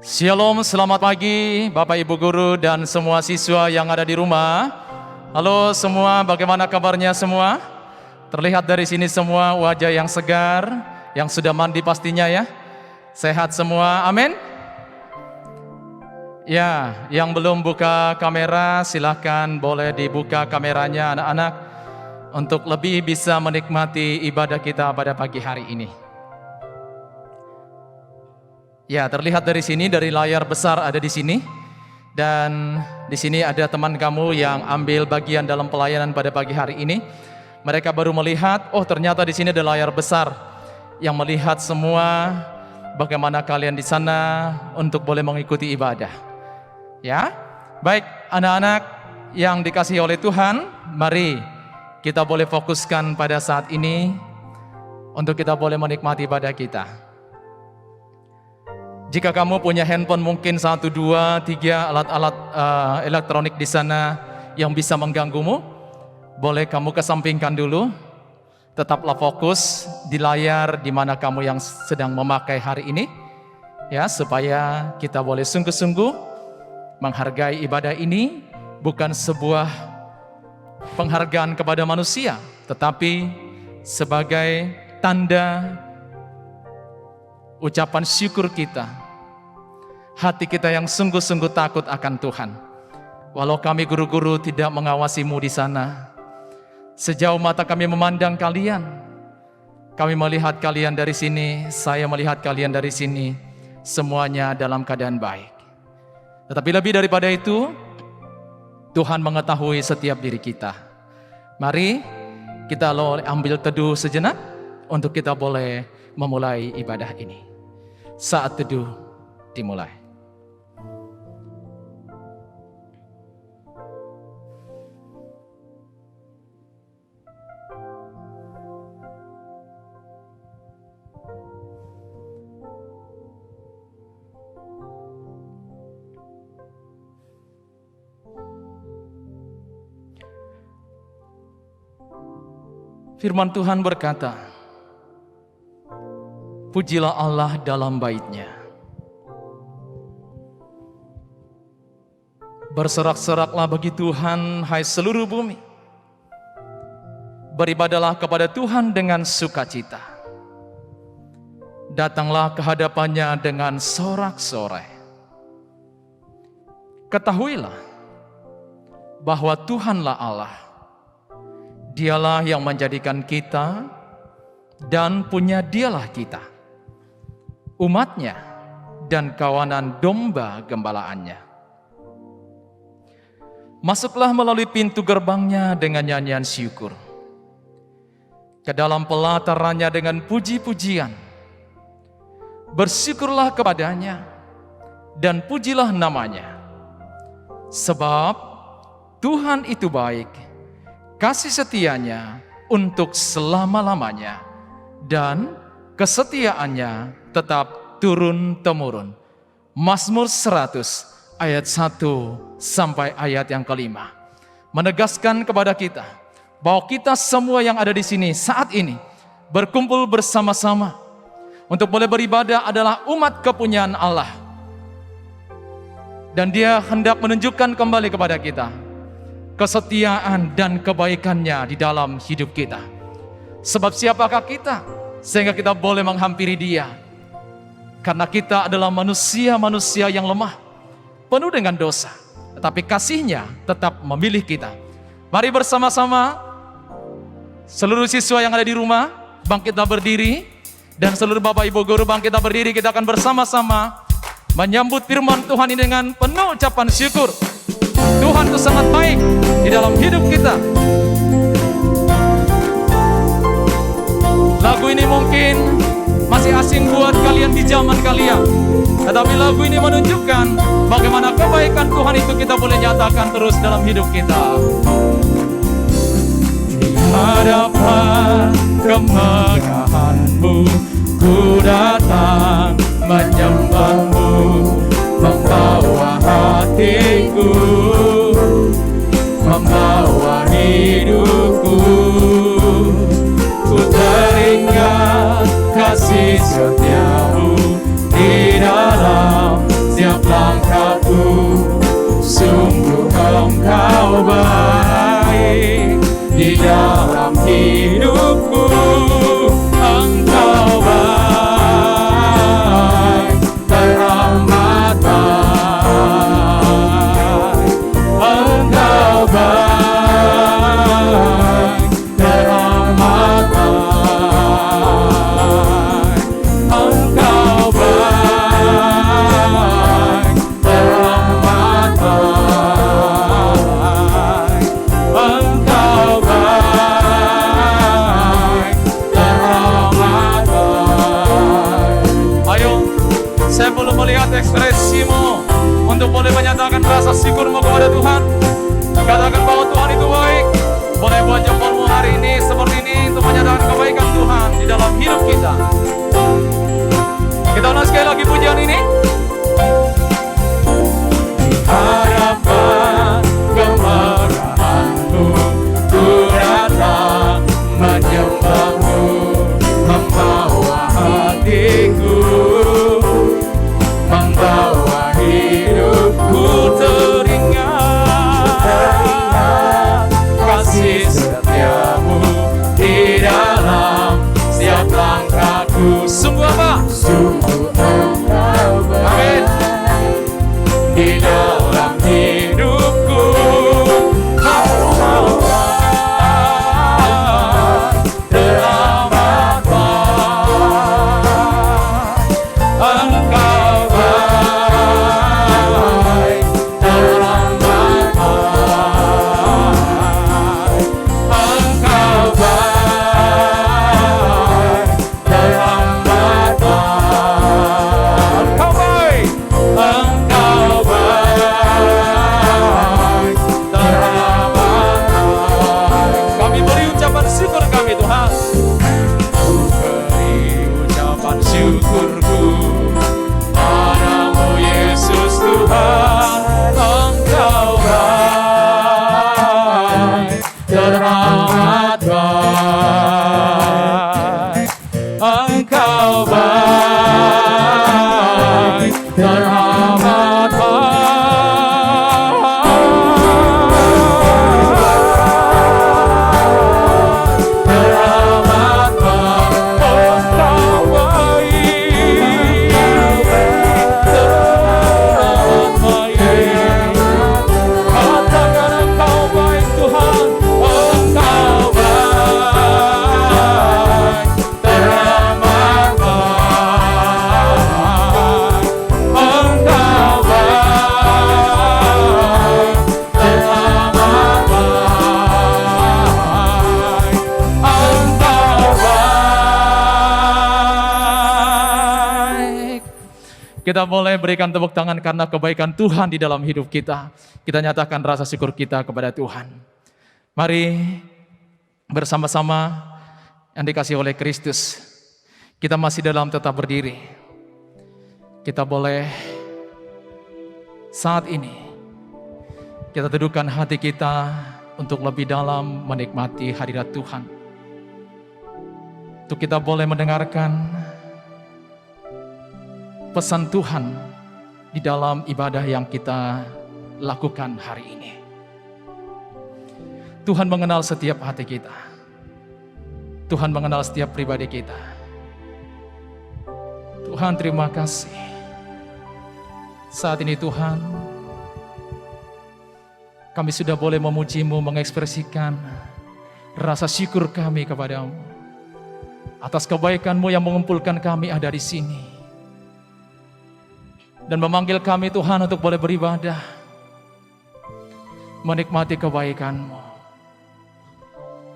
Shalom, selamat pagi Bapak Ibu Guru dan semua siswa yang ada di rumah. Halo semua, bagaimana kabarnya semua? Terlihat dari sini semua wajah yang segar, yang sudah mandi pastinya ya. Sehat semua, amin. Ya, yang belum buka kamera silahkan boleh dibuka kameranya anak-anak untuk lebih bisa menikmati ibadah kita pada pagi hari ini. Ya, terlihat dari sini, dari layar besar ada di sini. Dan di sini ada teman kamu yang ambil bagian dalam pelayanan pada pagi hari ini. Mereka baru melihat, oh ternyata di sini ada layar besar yang melihat semua bagaimana kalian di sana untuk boleh mengikuti ibadah. Ya, baik anak-anak yang dikasihi oleh Tuhan, mari kita boleh fokuskan pada saat ini untuk kita boleh menikmati ibadah kita. Jika kamu punya handphone mungkin 1, 2, 3 alat-alat elektronik di sana yang bisa mengganggumu, boleh kamu kesampingkan dulu. Tetaplah fokus di layar di mana kamu yang sedang memakai hari ini, ya, supaya kita boleh sungguh-sungguh menghargai ibadah ini bukan sebuah penghargaan kepada manusia, tetapi sebagai tanda ucapan syukur kita, hati kita yang sungguh-sungguh takut akan Tuhan. Walau kami guru-guru tidak mengawasimu di sana, sejauh mata kami memandang kalian, kami melihat kalian dari sini, saya melihat kalian dari sini, semuanya dalam keadaan baik. Tetapi lebih daripada itu, Tuhan mengetahui setiap diri kita. Mari kita ambil teduh sejenak untuk kita boleh memulai ibadah ini. Saat teduh dimulai. Firman Tuhan berkata, pujilah Allah dalam bait-Nya. Bersorak-soraklah bagi Tuhan, hai seluruh bumi. Beribadalah kepada Tuhan dengan sukacita. Datanglah ke hadapannya dengan sorak-sorai. Ketahuilah bahwa Tuhanlah Allah. Dialah yang menjadikan kita dan punya Dialah kita, umatnya dan kawanan domba gembalaannya. Masuklah melalui pintu gerbangnya dengan nyanyian syukur, ke dalam pelatarannya dengan puji-pujian. Bersyukurlah kepadanya dan pujilah namanya, sebab Tuhan itu baik, kasih setianya untuk selama-lamanya, dan kesetiaannya tetap turun-temurun. Mazmur 100 ayat 1 sampai ayat yang kelima menegaskan kepada kita bahwa kita semua yang ada di sini saat ini berkumpul bersama-sama untuk boleh beribadah adalah umat kepunyaan Allah, dan Dia hendak menunjukkan kembali kepada kita kesetiaan dan kebaikannya di dalam hidup kita. Sebab siapakah kita sehingga kita boleh menghampiri Dia? Karena kita adalah manusia-manusia yang lemah, penuh dengan dosa, tetapi kasih-Nya tetap memilih kita. Mari bersama-sama seluruh siswa yang ada di rumah bangkitlah berdiri, dan seluruh Bapak Ibu Guru bangkitlah berdiri. Kita akan bersama-sama menyambut firman Tuhan ini dengan penuh ucapan syukur. Tuhan itu sangat baik di dalam hidup kita. Lagu ini mungkin masih asing buat kalian di zaman kalian, tetapi lagu ini menunjukkan bagaimana kebaikan Tuhan itu kita boleh nyatakan terus dalam hidup kita. Di hadapan kemegahan-Mu, ku datang menyembah-Mu, membawa hatiku, membawa hidupku. Ku teringat kasih setia-Mu di dalam syukurmu kepada Tuhan. Katakan bahwa Tuhan itu baik. Boleh buat jempolmu hari ini seperti ini untuk menyatakan kebaikan Tuhan di dalam hidup kita. Kita ulang sekali lagi pujian ini. Harapan kemarahanmu, ku datang menyembahmu, membawa hatiku, membawa hidupku teringat kasih setiamu di dalam setiap langkahku. Sungguh apa? Sungguh engkau baik di dalam hidupku. Engkau baik, teramat baik. Engkau baik, teramat baik. Engkau baik, teramat baik. Engkau baik, Engkau baik, teramat baik. Kami beri ucapan syukur kami Tuhan. Ku beri ucapan syukurku padamu Yesus Tuhan. Engkau baik, teramat baik. Engkau baik, teramat baik. Teramat baik. Engkau baik, teramat baik. Katakan Engkau baik Tuhan. Engkau baik, teramat baik. Engkau baik, teramat baik. Engkau baik. Kita boleh berikan tepuk tangan karena kebaikan Tuhan di dalam hidup kita. Kita nyatakan rasa syukur kita kepada Tuhan. Mari bersama-sama yang dikasihi oleh Kristus, kita masih dalam tetap berdiri. Kita boleh saat ini kita teduhkan hati kita untuk lebih dalam menikmati hadirat Tuhan. Untuk kita boleh mendengarkan pesan Tuhan di dalam ibadah yang kita lakukan hari ini. Tuhan mengenal setiap hati kita. Tuhan mengenal setiap pribadi kita. Tuhan, terima kasih. Saat ini Tuhan, kami sudah boleh memuji-Mu, mengekspresikan rasa syukur kami kepadamu atas kebaikan-Mu yang mengumpulkan kami ada di sini dan memanggil kami Tuhan untuk boleh beribadah, menikmati kebaikan-Mu.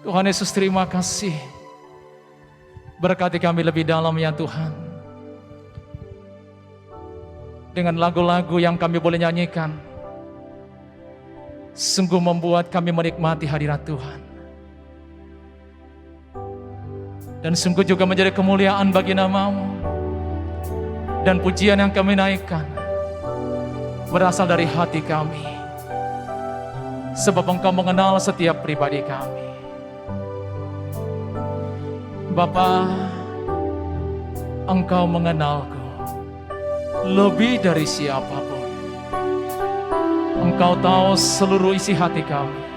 Tuhan Yesus, terima kasih. Berkati kami lebih dalam ya Tuhan, dengan lagu-lagu yang kami boleh nyanyikan, sungguh membuat kami menikmati hadirat Tuhan. Dan sungguh juga menjadi kemuliaan bagi nama-Mu. Dan pujian yang kami naikkan berasal dari hati kami, sebab Engkau mengenal setiap pribadi kami. Bapa, Engkau mengenalku lebih dari siapapun. Engkau tahu seluruh isi hati kami.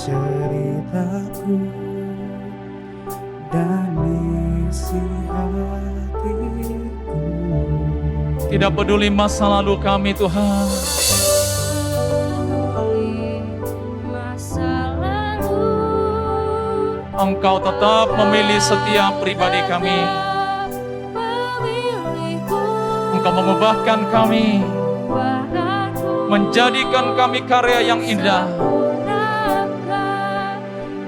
ceritaku dan isi hatiku. Tidak peduli masa lalu kami Tuhan, Engkau tetap memilih setiap pribadi kami. Engkau mengubahkan kami, menjadikan kami karya yang indah.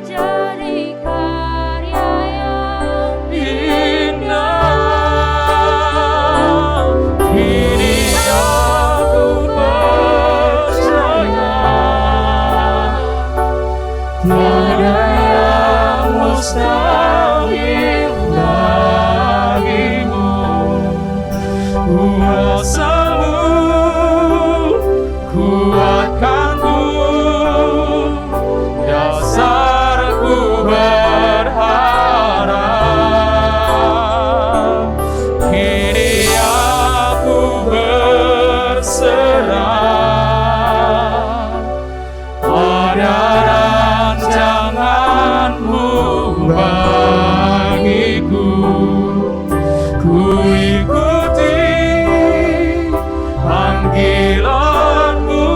Jadi karya yang indah. Kini aku percaya tiada yang mustahil bagimu. Kuasamu kuatkanku, dasarku berharap. Kini aku berserah pada rancangan-Mu bagiku. Ku ikuti panggilan-Mu,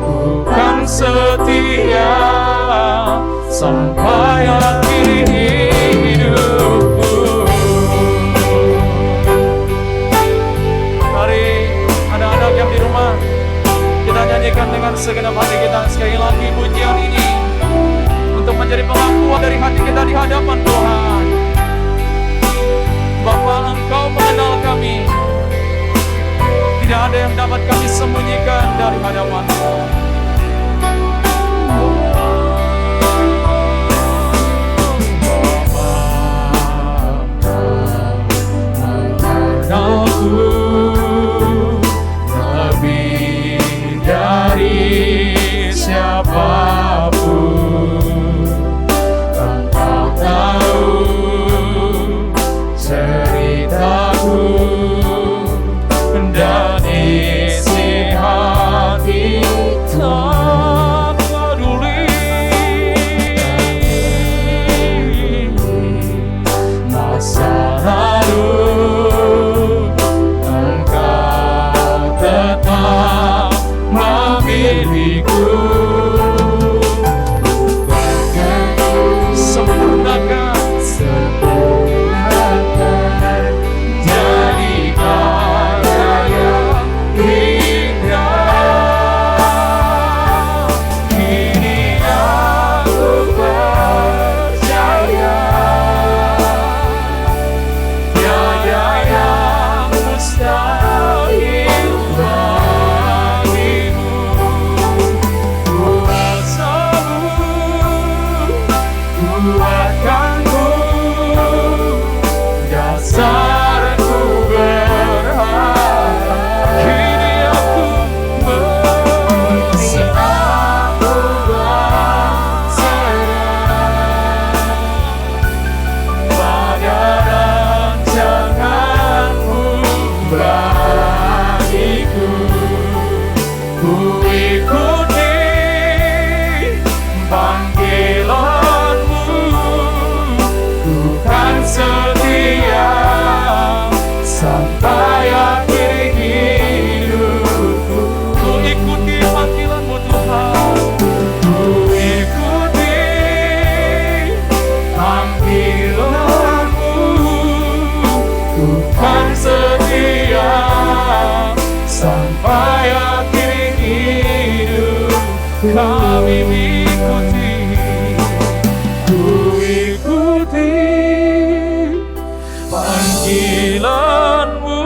ku kan setia sampai akhir hidupku. Mari anak-anak yang di rumah, kita nyanyikan dengan segenap hati kita sekali lagi pujian ini untuk menjadi pengakuan dari hati kita di hadapan Tuhan. Bapa, Engkau mengenal kami, tidak ada yang dapat kami sembunyikan dari hadapan-Mu. Aku lebih dari siapapun, Engkau tahu ceritaku dan isi hati. Tak peduli masa lalu, Engkau tetap memilihku. Sempurnakan jadi karya yang indah. Kini aku percaya tiada yang mustahil bagimu. Kuasamu kuatkanku, dasarku berharap. Kini aku berserah pada rancangan-Mu bagiku. Ku ikuti panggilan-Mu, ku kan setia sampai akhir hidupku. Ku ikuti panggilan-Mu Tuhan, ku ikuti panggilan-Mu, ku kan setia sampai akhir hidup. Kami ikuti, ku ikuti panggilan-Mu,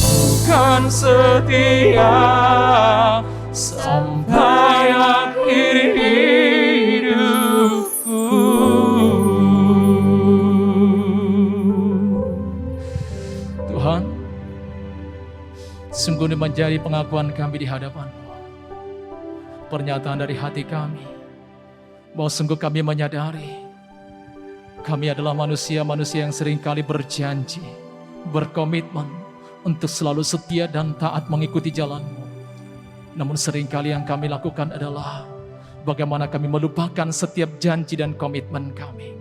bukan setia sampai akhir hidupku. Tuhan, sungguh ini menjadi pengakuan kami di hadapan-Mu, pernyataan dari hati kami, bahwa sungguh kami menyadari kami adalah manusia-manusia yang seringkali berjanji, berkomitmen untuk selalu setia dan taat mengikuti jalan-Mu. Namun seringkali yang kami lakukan adalah bagaimana kami melupakan setiap janji dan komitmen kami.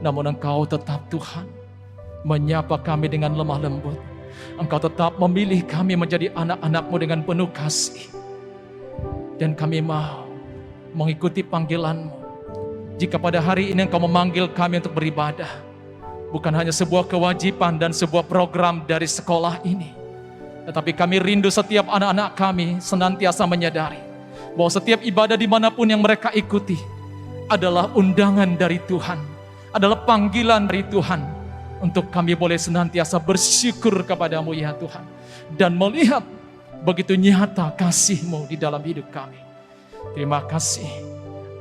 Namun Engkau tetap Tuhan menyapa kami dengan lemah lembut. Engkau tetap memilih kami menjadi anak-anak-Mu dengan penuh kasih. Dan kami mau mengikuti panggilan-Mu. Jika pada hari ini Engkau memanggil kami untuk beribadah, bukan hanya sebuah kewajiban dan sebuah program dari sekolah ini. Tetapi kami rindu setiap anak-anak kami senantiasa menyadari bahwa setiap ibadah dimanapun yang mereka ikuti adalah undangan dari Tuhan, adalah panggilan dari Tuhan untuk kami boleh senantiasa bersyukur kepadamu ya Tuhan, dan melihat begitu nyata kasih-Mu di dalam hidup kami. Terima kasih,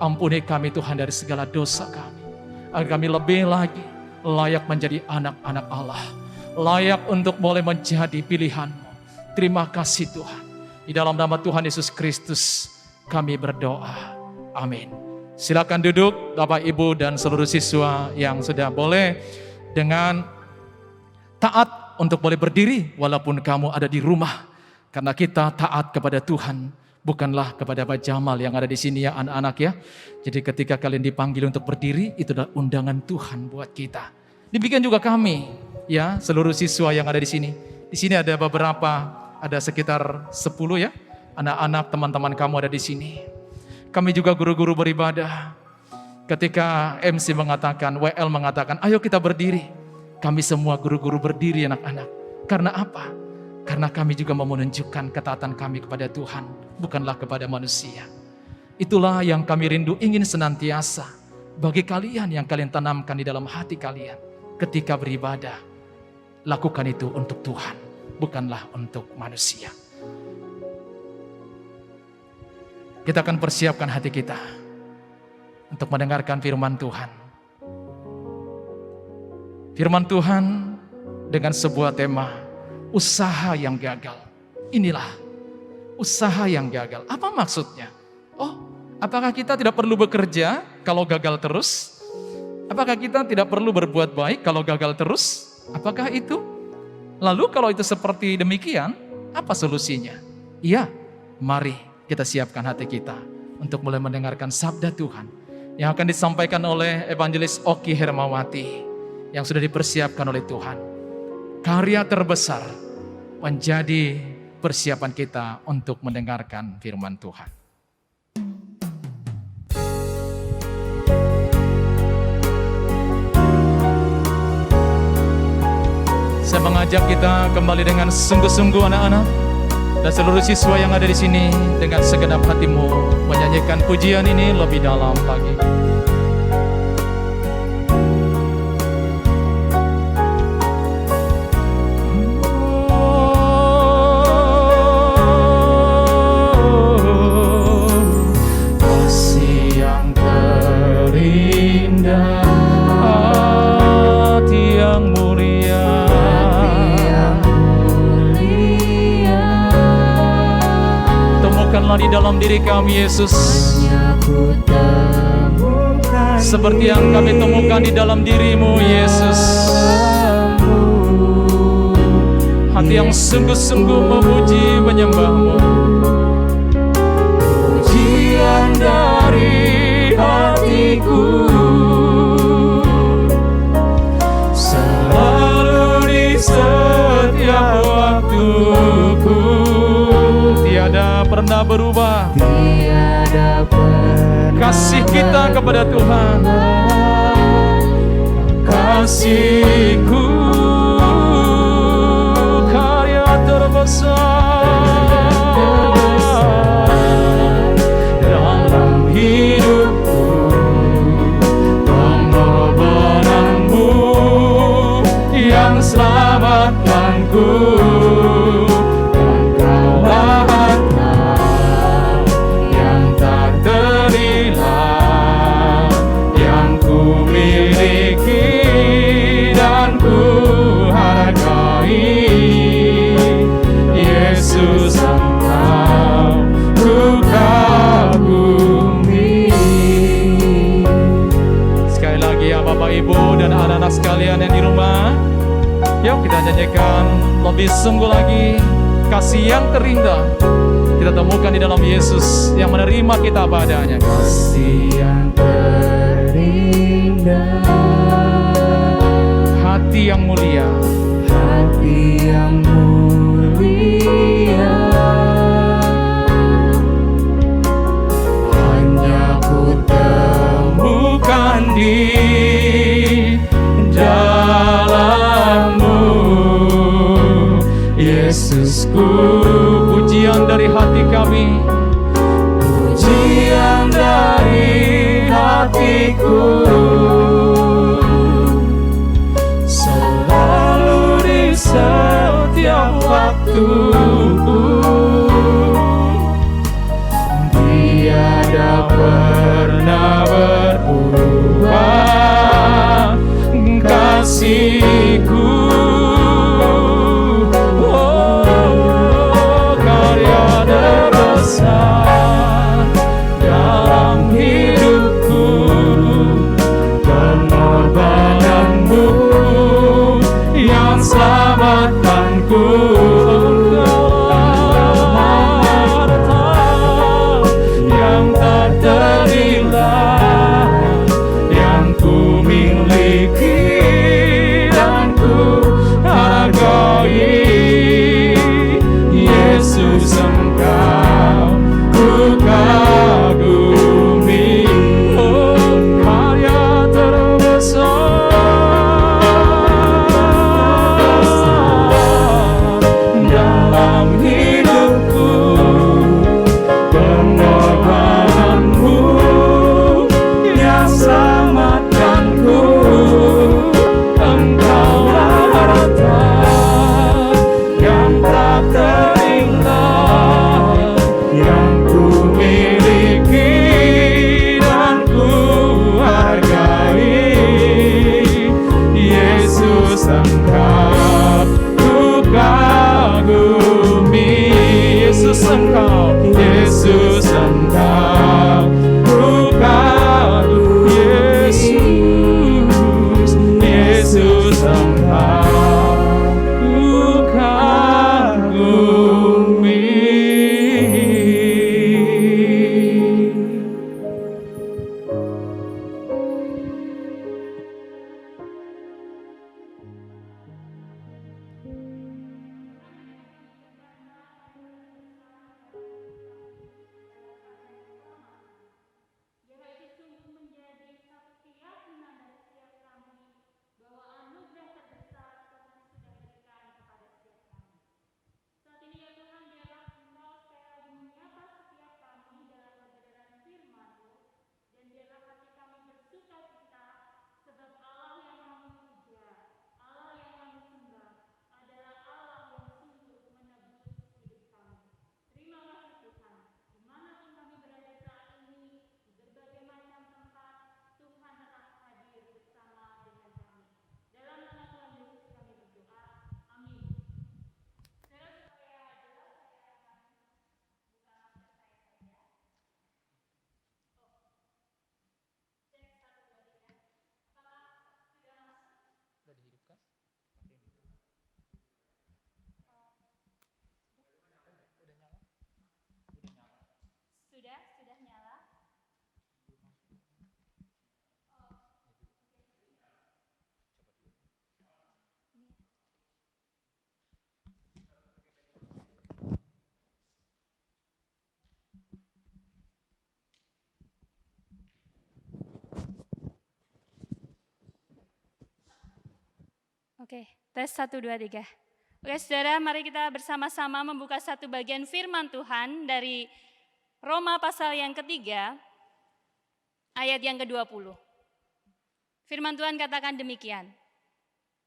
ampuni kami Tuhan dari segala dosa kami, agar kami lebih lagi layak menjadi anak-anak Allah, layak untuk boleh menjadi pilihan-Mu. Terima kasih Tuhan. Di dalam nama Tuhan Yesus Kristus kami berdoa. Amin. Silakan duduk Bapak Ibu dan seluruh siswa yang sudah boleh dengan taat untuk boleh berdiri walaupun kamu ada di rumah. Karena kita taat kepada Tuhan, bukanlah kepada Pak Jamal yang ada di sini ya anak-anak ya. Jadi ketika kalian dipanggil untuk berdiri, itu adalah undangan Tuhan buat kita. Demikian juga kami ya, seluruh siswa yang ada di sini. Di sini ada beberapa, ada sekitar 10 ya, anak-anak teman-teman kamu ada di sini. Kami juga guru-guru beribadah. Ketika MC mengatakan, WL mengatakan, ayo kita berdiri. Kami semua guru-guru berdiri anak-anak. Karena apa? Karena kami juga mau menunjukkan ketaatan kami kepada Tuhan, bukanlah kepada manusia. Itulah yang kami rindu ingin senantiasa bagi kalian yang kalian tanamkan di dalam hati kalian. Ketika beribadah, lakukan itu untuk Tuhan, bukanlah untuk manusia. Kita akan persiapkan hati kita untuk mendengarkan firman Tuhan. Firman Tuhan dengan sebuah tema, usaha yang gagal. Inilah usaha yang gagal. Apa maksudnya? Oh, apakah kita tidak perlu bekerja kalau gagal terus? Apakah kita tidak perlu berbuat baik kalau gagal terus? Apakah itu? Lalu kalau itu seperti demikian, apa solusinya? Iya, mari kita siapkan hati kita untuk mulai mendengarkan sabda Tuhan yang akan disampaikan oleh Evangelis Oki Hermawati yang sudah dipersiapkan oleh Tuhan. Karya terbesar menjadi persiapan kita untuk mendengarkan firman Tuhan. Saya mengajak kita kembali dengan sungguh-sungguh anak-anak dan seluruh siswa yang ada di sini dengan segenap hatimu menyanyikan pujian ini lebih dalam lagi. Kasih yang terindah, hati yang mulia. Temukanlah di dalam diri kami Yesus, seperti yang kami temukan di dalam diri-Mu Yesus. Hati yang sungguh-sungguh memuji menyembah-Mu. Pujian dari hatiku selalu di setiap waktuku. Tiada pernah berubah. Tiada pernah kasih kita kepada Tuhan. Kasih-Ku karya terbesar dalam hidupku, pengorbanan-Mu yang selamatkanku. Yesus, Engkau ku kagumi. Sekali lagi ya Bapak Ibu dan anak-anak sekalian yang di rumah, yuk kita nyanyikan lebih sungguh lagi. Kasih yang terindah kita temukan di dalam Yesus yang menerima kita apa adanya. Kasih yang terindah, hati yang mulia, hati yang mulia. Hanya ku temukan di dalam kagumi pujian dari hatiku, selalu di setiap waktuku. Tiada pernah berubah kasihku. Oh, karya terbesar dalam hidupku, pengorbananmu yang selamatkanku. Yang tak ternilai, yang ku miliki dan ku hargai. Yesus, Engkau ku kagumi. Oh, karya terbesar dalam hidupku, pengorbananmu yang selamatkanku. Engkaulah harta yang tak ternilai, yang ku miliki dan ku hargai. Yesus, Engkau ku kagumi. Yesus, Engkau, Yesus, Engkau ku kagumi. Yesus, Yesus, Engkau ku kagumi. Biarlah itu sungguh menjadi setiap menanda setiap kami bahwa anugerah terbesar Tuhan sudah berikan kepada setiap kami. Saat ini ya Tuhan, biarlah Engkau sekali lagi menyapa setiap kami dalam kebenaran firman-Mu, dan biarlah hati kami bersuka cita sebab Allah yang kami puja, Allah yang kami sembah adalah Allah yang sungguh menebus hidup kami. Terima kasih Tuhan, dimanapun kami berada saat ini, di berbagai macam tempat, Tuhan tetap hadir bersama dengan kami. Dalam nama Tuhan Yesus kami berdoa, amin. Saudara, supaya jelas saya akan buka masker saya saja. Oh, cek 1, 2, 3. Apakah sudah masuk? Sudah dihidupkan? Udah nyala? Udah nyala. Sudah nyala. Oke, tes 1, 2, 3. Oke saudara, mari kita bersama-sama membuka satu bagian firman Tuhan dari Roma pasal yang ketiga, ayat yang ke-20. Firman Tuhan katakan demikian.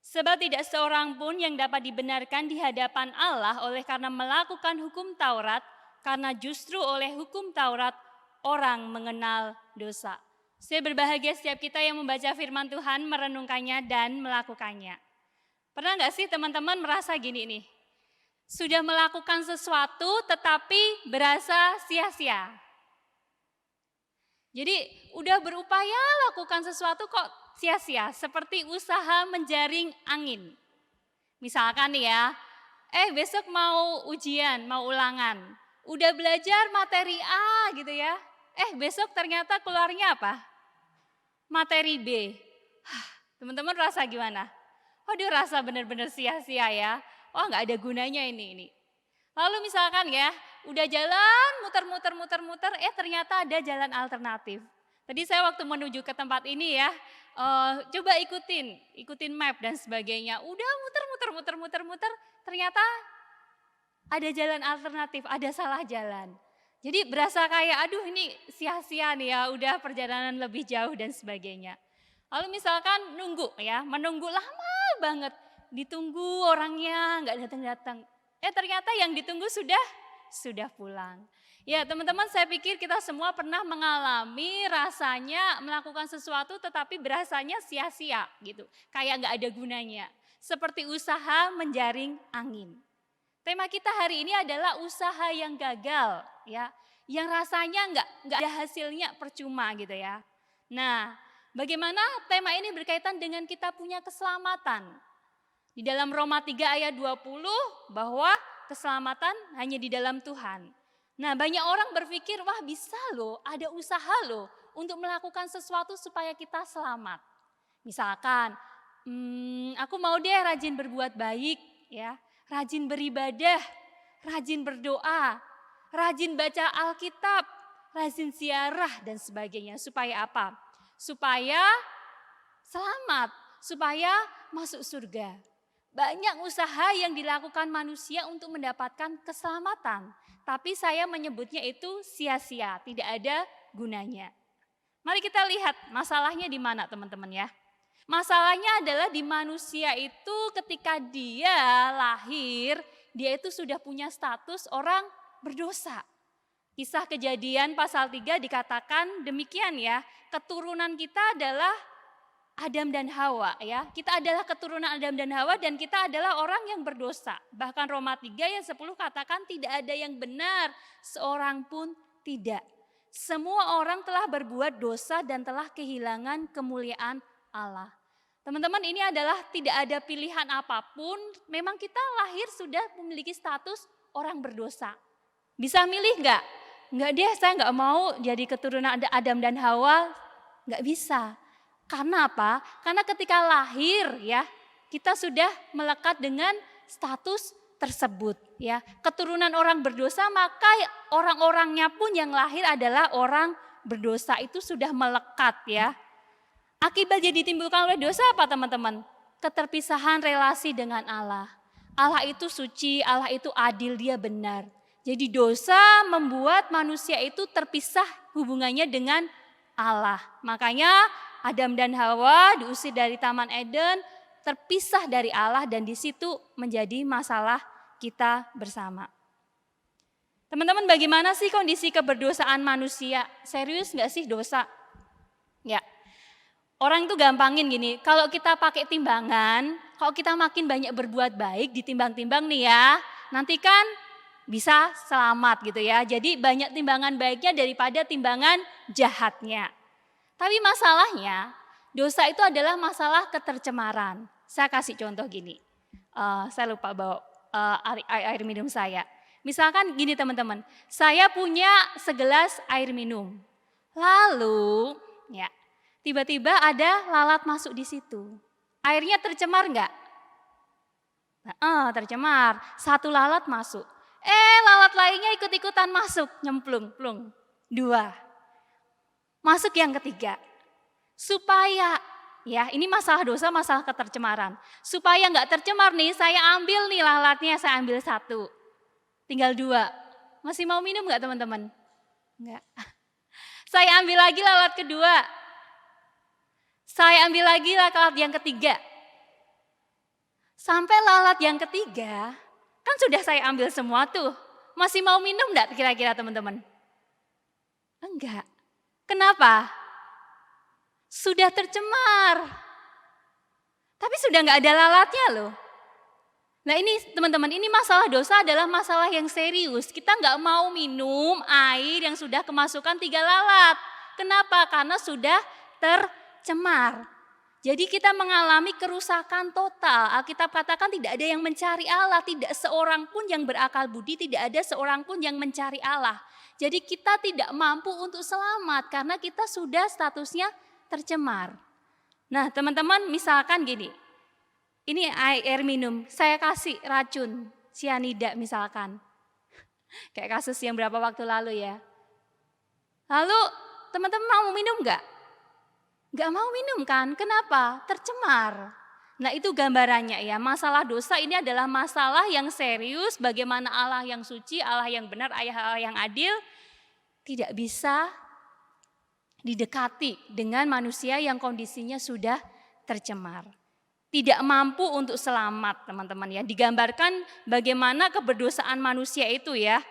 Sebab tidak seorang pun yang dapat dibenarkan di hadapan Allah oleh karena melakukan hukum Taurat, karena justru oleh hukum Taurat orang mengenal dosa. Saya berbahagia setiap kita yang membaca firman Tuhan, merenungkannya dan melakukannya. Pernah nggak sih teman-teman merasa gini nih, sudah melakukan sesuatu tetapi berasa sia-sia. Jadi udah berupaya lakukan sesuatu kok sia-sia, seperti usaha menjaring angin. Misalkan nih ya, besok mau ujian, mau ulangan, udah belajar materi A gitu ya, besok ternyata keluarnya apa? Materi B. Teman-teman rasa gimana? Waduh, rasa benar-benar sia-sia ya. Wah, nggak ada gunanya ini. Lalu misalkan ya, udah jalan muter-muter, ternyata ada jalan alternatif. Tadi saya waktu menuju ke tempat ini ya, coba ikutin map dan sebagainya. Udah muter, ternyata ada jalan alternatif, ada salah jalan. Jadi berasa kayak aduh ini sia-sia nih ya, udah perjalanan lebih jauh dan sebagainya. Lalu misalkan nunggu ya, menunggu lama banget, ditunggu orangnya nggak datang-datang. Ternyata yang ditunggu sudah pulang. Ya teman-teman, saya pikir kita semua pernah mengalami rasanya melakukan sesuatu tetapi berasanya sia-sia gitu. Kayak nggak ada gunanya. Seperti usaha menjaring angin. Tema kita hari ini adalah usaha yang gagal ya. Yang rasanya nggak ada hasilnya, percuma gitu ya. Nah, bagaimana tema ini berkaitan dengan kita punya keselamatan. Di dalam Roma 3 ayat 20 bahwa keselamatan hanya di dalam Tuhan. Nah, banyak orang berpikir, wah bisa loh, ada usaha loh untuk melakukan sesuatu supaya kita selamat. Misalkan, aku mau deh rajin berbuat baik, ya, rajin beribadah, rajin berdoa, rajin baca Alkitab, rajin ziarah dan sebagainya. Supaya apa? Supaya selamat, supaya masuk surga. Banyak usaha yang dilakukan manusia untuk mendapatkan keselamatan. Tapi saya menyebutnya itu sia-sia, tidak ada gunanya. Mari kita lihat masalahnya di mana teman-teman ya. Masalahnya adalah di manusia itu ketika dia lahir, dia itu sudah punya status orang berdosa. Kisah Kejadian pasal 3 dikatakan demikian ya, keturunan kita adalah Adam dan Hawa ya. Kita adalah keturunan Adam dan Hawa dan kita adalah orang yang berdosa. Bahkan Roma 3 ayat 10 katakan tidak ada yang benar, seorang pun tidak. Semua orang telah berbuat dosa dan telah kehilangan kemuliaan Allah. Teman-teman, ini adalah tidak ada pilihan apapun, memang kita lahir sudah memiliki status orang berdosa. Bisa milih enggak? Enggak deh, saya enggak mau jadi keturunan Adam dan Hawa, enggak bisa. Karena apa? Karena ketika lahir ya, kita sudah melekat dengan status tersebut ya. Keturunan orang berdosa, maka orang-orangnya pun yang lahir adalah orang berdosa, itu sudah melekat ya. Akibat jadi ditimbulkan oleh dosa apa teman-teman? Keterpisahan relasi dengan Allah. Allah itu suci, Allah itu adil, dia benar. Jadi dosa membuat manusia itu terpisah hubungannya dengan Allah. Makanya Adam dan Hawa diusir dari Taman Eden, terpisah dari Allah dan di situ menjadi masalah kita bersama. Teman-teman, bagaimana sih kondisi keberdosaan manusia? Serius nggak sih dosa? Ya, orang itu gampangin gini, kalau kita pakai timbangan, kalau kita makin banyak berbuat baik ditimbang-timbang nih ya, nanti kan bisa selamat gitu ya. Jadi banyak timbangan baiknya daripada timbangan jahatnya. Tapi masalahnya, dosa itu adalah masalah ketercemaran. Saya kasih contoh gini, saya lupa bawa air minum saya. Misalkan gini teman-teman, saya punya segelas air minum. Lalu, ya, tiba-tiba ada lalat masuk di situ. Airnya tercemar enggak? Tercemar. Satu lalat masuk. Lalat lainnya ikut-ikutan masuk, nyemplung, plung. 2. Masuk yang ketiga, supaya ya ini masalah dosa, masalah ketercemaran. Supaya nggak tercemar nih, saya ambil nih lalatnya, saya ambil 1. Tinggal 2. Masih mau minum nggak teman-teman? Nggak. Saya ambil lagi lalat kedua. Saya ambil lagi lalat yang ketiga. Sampai lalat yang ketiga, kan sudah saya ambil semua tuh. Masih mau minum nggak kira-kira teman-teman? Enggak. Kenapa? Sudah tercemar. Tapi sudah nggak ada lalatnya loh. Nah ini teman-teman, ini masalah dosa adalah masalah yang serius. Kita nggak mau minum air yang sudah kemasukan 3 lalat. Kenapa? Karena sudah tercemar. Jadi kita mengalami kerusakan total. Alkitab katakan tidak ada yang mencari Allah. Tidak seorang pun yang berakal budi, tidak ada seorang pun yang mencari Allah. Jadi kita tidak mampu untuk selamat karena kita sudah statusnya tercemar. Nah teman-teman, misalkan gini, ini air minum, saya kasih racun sianida misalkan. Kayak kasus yang berapa waktu lalu ya. Lalu teman-teman mau minum enggak? Enggak mau minum kan? Kenapa? Tercemar. Nah itu gambarannya ya, masalah dosa ini adalah masalah yang serius, bagaimana Allah yang suci, Allah yang benar, Allah yang adil, tidak bisa didekati dengan manusia yang kondisinya sudah tercemar. Tidak mampu untuk selamat, teman-teman ya. Digambarkan bagaimana keberdosaan manusia itu ya.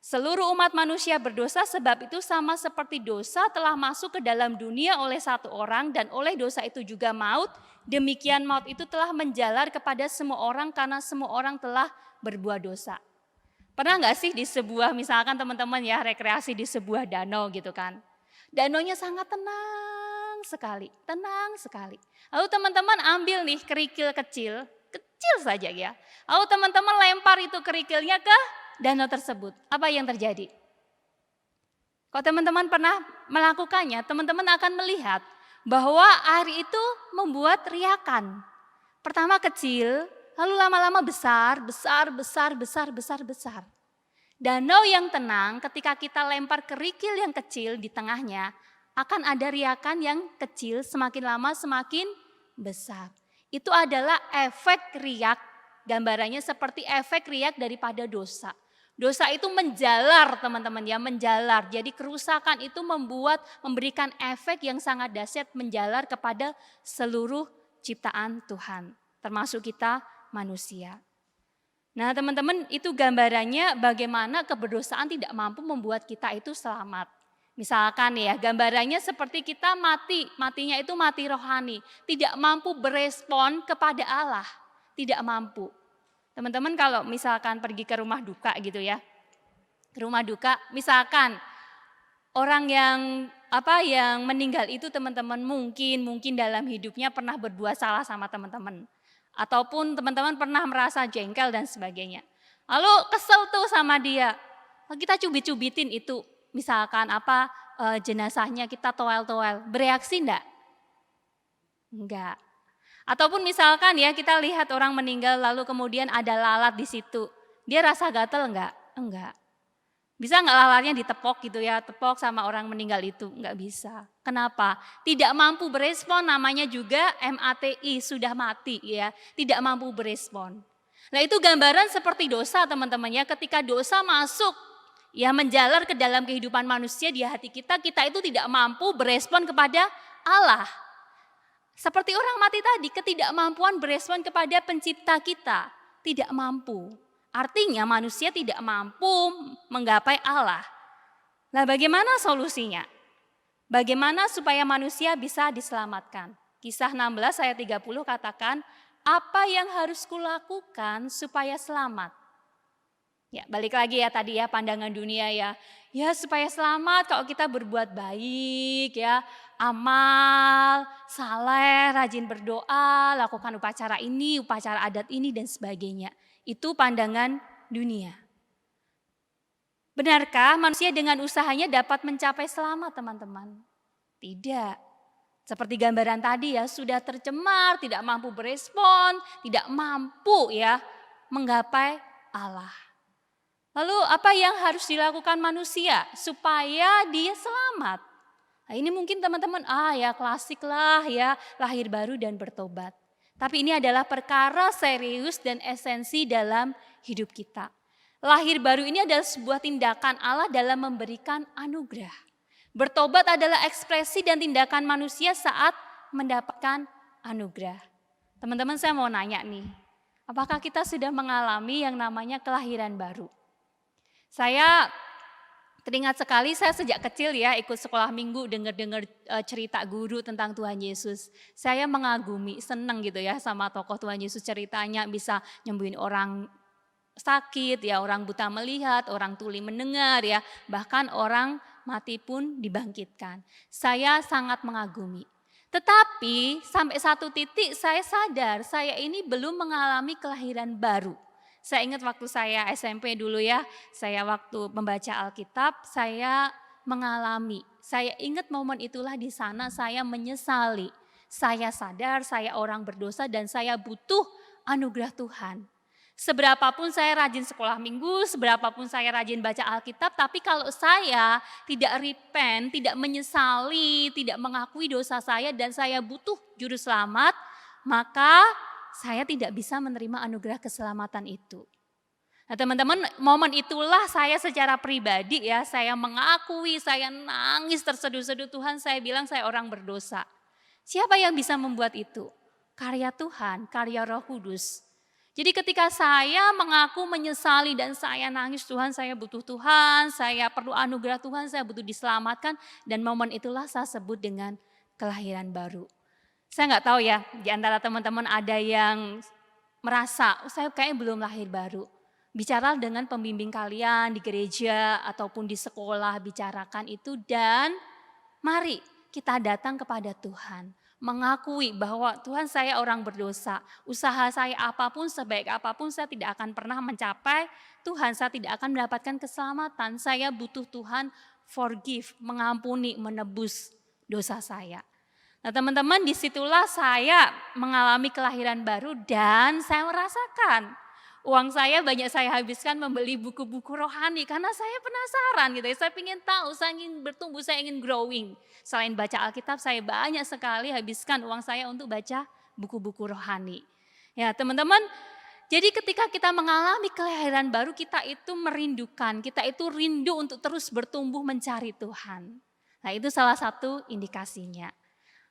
Seluruh umat manusia berdosa, sebab itu sama seperti dosa telah masuk ke dalam dunia oleh satu orang dan oleh dosa itu juga maut. Demikian maut itu telah menjalar kepada semua orang karena semua orang telah berbuat dosa. Pernah nggak sih di sebuah, misalkan teman-teman ya, rekreasi di sebuah danau gitu kan. Danaunya sangat tenang sekali, tenang sekali. Lalu teman-teman ambil nih kerikil kecil, kecil saja ya. Lalu teman-teman lempar itu kerikilnya ke danau tersebut. Apa yang terjadi? Kalau teman-teman pernah melakukannya, teman-teman akan melihat bahwa air itu membuat riakan. Pertama kecil, lalu lama-lama besar, besar, besar, besar, besar, besar. Danau yang tenang ketika kita lempar kerikil yang kecil di tengahnya, akan ada riakan yang kecil, semakin lama semakin besar. Itu adalah efek riak, gambarannya seperti efek riak daripada dosa. Dosa itu menjalar teman-teman ya, menjalar. Jadi kerusakan itu memberikan efek yang sangat dahsyat menjalar kepada seluruh ciptaan Tuhan. Termasuk kita manusia. Nah teman-teman, itu gambarannya bagaimana keberdosaan tidak mampu membuat kita itu selamat. Misalkan ya, gambarannya seperti kita mati, matinya itu mati rohani. Tidak mampu berespon kepada Allah, tidak mampu. Teman-teman kalau misalkan pergi ke rumah duka gitu ya, ke rumah duka, misalkan orang yang meninggal itu teman-teman mungkin dalam hidupnya pernah berbuat salah sama teman-teman. Ataupun teman-teman pernah merasa jengkel dan sebagainya. Lalu kesel tuh sama dia, kita cubit-cubitin itu, misalkan jenazahnya kita toel-toel, bereaksi enggak? Enggak. Ataupun misalkan ya kita lihat orang meninggal lalu kemudian ada lalat di situ. Dia rasa gatel enggak? Enggak. Bisa enggak lalatnya ditepok gitu ya, tepok sama orang meninggal itu? Enggak bisa. Kenapa? Tidak mampu berespon, namanya juga MATI, sudah mati ya. Tidak mampu berespon. Nah itu gambaran seperti dosa teman-teman ya, ketika dosa masuk ya menjalar ke dalam kehidupan manusia di hati kita itu tidak mampu berespon kepada Allah. Seperti orang mati tadi, ketidakmampuan berespon kepada pencipta kita, tidak mampu. Artinya manusia tidak mampu menggapai Allah. Nah bagaimana solusinya? Bagaimana supaya manusia bisa diselamatkan? Kisah 16 ayat 30 katakan, apa yang harus kulakukan supaya selamat? Ya balik lagi ya tadi ya pandangan dunia ya. Ya supaya selamat kalau kita berbuat baik ya, amal, saleh, rajin berdoa, lakukan upacara ini, upacara adat ini dan sebagainya. Itu pandangan dunia. Benarkah manusia dengan usahanya dapat mencapai selamat teman-teman? Tidak. Seperti gambaran tadi ya, sudah tercemar, tidak mampu berespon, tidak mampu ya menggapai Allah. Lalu apa yang harus dilakukan manusia supaya dia selamat? Nah, ini mungkin teman-teman, ya klasik lah ya, lahir baru dan bertobat. Tapi ini adalah perkara serius dan esensi dalam hidup kita. Lahir baru ini adalah sebuah tindakan Allah dalam memberikan anugerah. Bertobat adalah ekspresi dan tindakan manusia saat mendapatkan anugerah. Teman-teman saya mau nanya nih, apakah kita sudah mengalami yang namanya kelahiran baru? Saya teringat sekali, saya sejak kecil ya ikut sekolah minggu, dengar cerita guru tentang Tuhan Yesus. Saya mengagumi, senang gitu ya sama tokoh Tuhan Yesus, ceritanya bisa nyembuhin orang sakit ya, orang buta melihat, orang tuli mendengar ya, bahkan orang mati pun dibangkitkan. Saya sangat mengagumi. Tetapi sampai satu titik saya sadar saya ini belum mengalami kelahiran baru. Saya ingat waktu saya SMP dulu ya, saya waktu membaca Alkitab, saya mengalami. Saya ingat momen itulah di sana saya menyesali. Saya sadar saya orang berdosa dan saya butuh anugerah Tuhan. Seberapapun saya rajin sekolah minggu, seberapapun saya rajin baca Alkitab, tapi kalau saya tidak repent, tidak menyesali, tidak mengakui dosa saya dan saya butuh juru selamat, maka saya tidak bisa menerima anugerah keselamatan itu. Nah teman-teman, momen itulah saya secara pribadi ya, saya mengakui, saya nangis terseduh-seduh, Tuhan saya bilang saya orang berdosa. Siapa yang bisa membuat itu? Karya Tuhan, karya Roh Kudus. Jadi ketika saya mengaku menyesali dan saya nangis, Tuhan saya butuh Tuhan, saya perlu anugerah Tuhan, saya butuh diselamatkan. Dan momen itulah saya sebut dengan kelahiran baru. Saya nggak tahu ya, di antara teman-teman ada yang merasa, saya kayaknya belum lahir baru. Bicara dengan pembimbing kalian di gereja ataupun di sekolah, bicarakan itu dan mari kita datang kepada Tuhan. Mengakui bahwa Tuhan saya orang berdosa, usaha saya apapun, sebaik apapun saya tidak akan pernah mencapai Tuhan, saya tidak akan mendapatkan keselamatan, saya butuh Tuhan forgive, mengampuni, menebus dosa saya. Nah teman-teman, disitulah saya mengalami kelahiran baru dan saya merasakan uang saya banyak saya habiskan membeli buku-buku rohani karena saya penasaran gitu ya. Saya ingin tahu, saya ingin bertumbuh, saya ingin growing. Selain baca Alkitab, saya banyak sekali habiskan uang saya untuk baca buku-buku rohani. Ya teman-teman, jadi ketika kita mengalami kelahiran baru, kita itu merindukan, kita itu rindu untuk terus bertumbuh mencari Tuhan. Nah itu salah satu indikasinya.